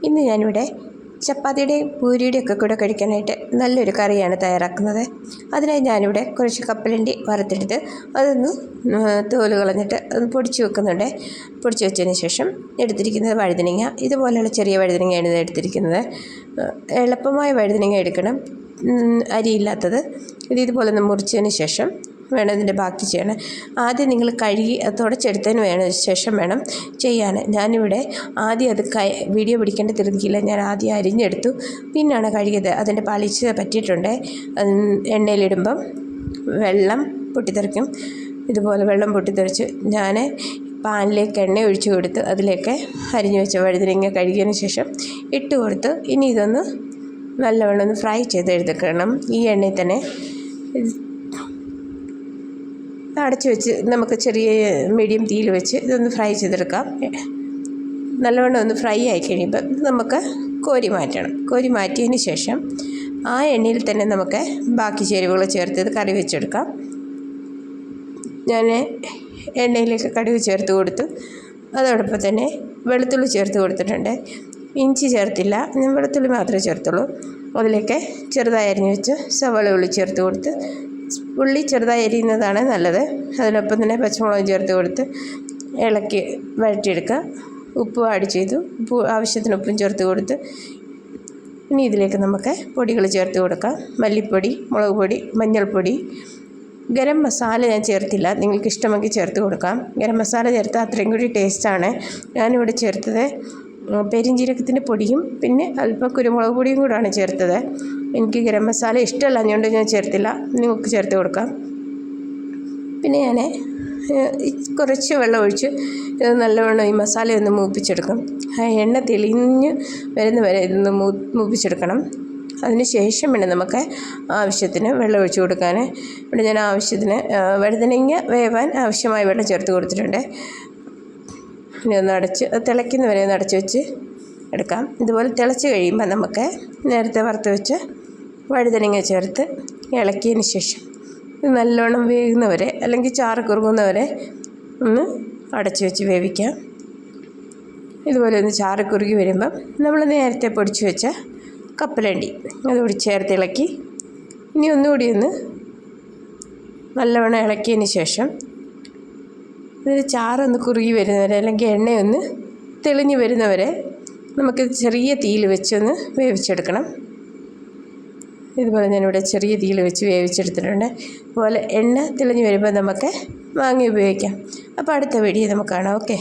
ഇന്ന് ഞാനിവിടെ ചപ്പാത്തിയുടെയും പൂരിയുടെയും ഒക്കെ കൂടെ കഴിക്കാനായിട്ട് നല്ലൊരു കറിയാണ് തയ്യാറാക്കുന്നത്. അതിനായി ഞാനിവിടെ കുറച്ച് കപ്പലണ്ടി വറുത്തെടുത്ത് അതൊന്ന് തോല് കളഞ്ഞിട്ട് ഒന്ന് പൊടിച്ച് വെക്കുന്നുണ്ട്. പൊടിച്ച് വെച്ചതിന് ശേഷം എടുത്തിരിക്കുന്നത് വഴുതനങ്ങ. ഇതുപോലെയുള്ള ചെറിയ വഴുതനങ്ങയാണ് ഇത് എടുത്തിരിക്കുന്നത്. എളുപ്പമായ വഴുതനങ്ങ എടുക്കണം, അരിയില്ലാത്തത്. ഇതുപോലെ ഒന്ന് മുറിച്ചതിന് ശേഷം വേണം ഇതിൻ്റെ ബാക്കി ചെയ്യണം. ആദ്യം നിങ്ങൾ കഴുകി തുടച്ചെടുത്തതിന് ശേഷം വേണം ചെയ്യാൻ. ഞാനിവിടെ ആദ്യം അത് വീഡിയോ പിടിക്കേണ്ട തിരുതിക്കില്ല, ഞാൻ ആദ്യം അരിഞ്ഞെടുത്തു, പിന്നാണ് കഴുകിയത്. അതിൻ്റെ പാളിച്ച് പറ്റിയിട്ടുണ്ട്. എണ്ണയിലിടുമ്പം വെള്ളം പൊട്ടിത്തെറിക്കും. ഇതുപോലെ വെള്ളം പൊട്ടിത്തെറിച്ച് ഞാൻ പാനിലേക്ക് എണ്ണ ഒഴിച്ച് കൊടുത്ത് അതിലേക്ക് അരിഞ്ഞു വെച്ച വഴുതനങ്ങ കഴുകിയതിന് ശേഷം ഇട്ട് കൊടുത്ത് ഇനി ഇതൊന്ന് നല്ലവണ്ണം ഒന്ന് ഫ്രൈ ചെയ്തെടുക്കണം. ഈ എണ്ണയിൽ തന്നെ അടച്ചു വെച്ച് നമുക്ക് ചെറിയ മീഡിയം തീയിൽ വെച്ച് ഇതൊന്ന് ഫ്രൈ ചെയ്തെടുക്കാം. നല്ലവണ്ണം ഒന്ന് ഫ്രൈ ആയി കഴിയുമ്പോൾ നമുക്ക് കോരി മാറ്റണം. കോരി മാറ്റിയതിന് ശേഷം ആ എണ്ണയിൽ തന്നെ നമുക്ക് ബാക്കി ചേരുവകൾ ചേർത്ത് ഇത് കറി വെച്ചെടുക്കാം. ഞാൻ എണ്ണയിലേക്ക് കടുക് ചേർത്ത് കൊടുത്തു. അതോടൊപ്പം തന്നെ വെളുത്തുള്ളി ചേർത്ത് കൊടുത്തിട്ടുണ്ട്. ഇഞ്ചി ചേർത്തില്ല, ഞാൻ വെളുത്തുള്ളി മാത്രമേ ചേർത്തുള്ളൂ. അതിലേക്ക് ചെറുതായി അരിഞ്ഞ് വെച്ച് സവാള ഉള്ളി ചേർത്ത് കൊടുത്ത്, ഉള്ളി ചെറുതായി അരിയുന്നതാണ് നല്ലത്. അതിനൊപ്പം തന്നെ പച്ചമുളകും ചേർത്ത് കൊടുത്ത് ഇളക്കി വഴറ്റിയെടുക്കുക. ഉപ്പ് ആഡ് ചെയ്തു, ആവശ്യത്തിന് ഉപ്പും ചേർത്ത് കൊടുത്ത് ഇനി ഇതിലേക്ക് നമുക്ക് പൊടികൾ ചേർത്ത് കൊടുക്കാം. മല്ലിപ്പൊടി, മുളക് പൊടി, മഞ്ഞൾപ്പൊടി, ഗരം മസാല ഞാൻ ചേർത്തില്ല, നിങ്ങൾക്ക് ഇഷ്ടമെങ്കിൽ ചേർത്ത് കൊടുക്കാം. ഗരം മസാല ചേർത്താൽ അത്രയും കൂടി ടേസ്റ്റാണ്. ഞാനിവിടെ ചേർത്തത് പെരിഞ്ജീരകത്തിൻ്റെ പൊടിയും പിന്നെ അല്പം കുരുമുളക് പൊടിയും കൂടാണ് ചേർത്തത്. എനിക്ക് ഗരം മസാല ഇഷ്ടമല്ല, അതുകൊണ്ട് ഞാൻ ചേർത്തില്ല, നിങ്ങൾക്ക് ചേർത്ത് കൊടുക്കാം. പിന്നെ ഞാൻ കുറച്ച് വെള്ളം ഒഴിച്ച് ഇത് നല്ലവണ്ണം ഈ മസാല ഒന്ന് മൂപ്പിച്ചെടുക്കും. ആ എണ്ണ തെളിഞ്ഞ് വരുന്ന വരെ ഇതൊന്ന് മൂപ്പിച്ചെടുക്കണം. അതിന് ശേഷം വേണം നമുക്ക് ആവശ്യത്തിന് വെള്ളം ഒഴിച്ച് കൊടുക്കാൻ. ഇവിടെ ഞാൻ ആവശ്യത്തിന് വഴുതനങ്ങ വേവാൻ ആവശ്യമായ വെള്ളം ചേർത്ത് കൊടുത്തിട്ടുണ്ട്. ഇനി ഒന്ന് തിളയ്ക്കുന്ന വരെ ഒന്ന് അടച്ച് വെച്ച് എടുക്കാം. ഇതുപോലെ തിളച്ച് കഴിയുമ്പോൾ നമുക്ക് നേരത്തെ വറുത്ത് വെച്ച് വഴുതനങ്ങ ചേർത്ത് ഇളക്കിയതിന് ശേഷം ഇത് നല്ലോണം വേകുന്നവരെ അല്ലെങ്കിൽ ചാറ് കുറുകുന്നവരെ ഒന്ന് അടച്ച് വെച്ച് വേവിക്കാം. ഇതുപോലെ ഒന്ന് ചാറ് കുറുകി വരുമ്പം നമ്മൾ നേരത്തെ പൊടിച്ച് വെച്ച കപ്പലണ്ടി അതുകൂടി ചേർത്ത് ഇളക്കി ഇനി ഒന്നുകൂടി ഒന്ന് നല്ലവണ്ണം ഇളക്കിയതിന് ശേഷം ഇതിൽ ചാറൊന്ന് കുറുകി വരുന്നവരെ അല്ലെങ്കിൽ എണ്ണയൊന്ന് തെളിഞ്ഞ് വരുന്നവരെ നമുക്ക് ചെറിയ തീയിൽ വെച്ചൊന്ന് വേവിച്ചെടുക്കണം. ഇതുപോലെ ഞാനിവിടെ ചെറിയ തീയിൽ വെച്ച് വേവിച്ചെടുത്തിട്ടുണ്ട്. അതുപോലെ എണ്ണ തെളിഞ്ഞ് വരുമ്പോൾ നമുക്ക് വാങ്ങി ഉപയോഗിക്കാം. അപ്പോൾ അടുത്ത വീഡിയോ നമുക്ക് കാണാം. ഓക്കെ.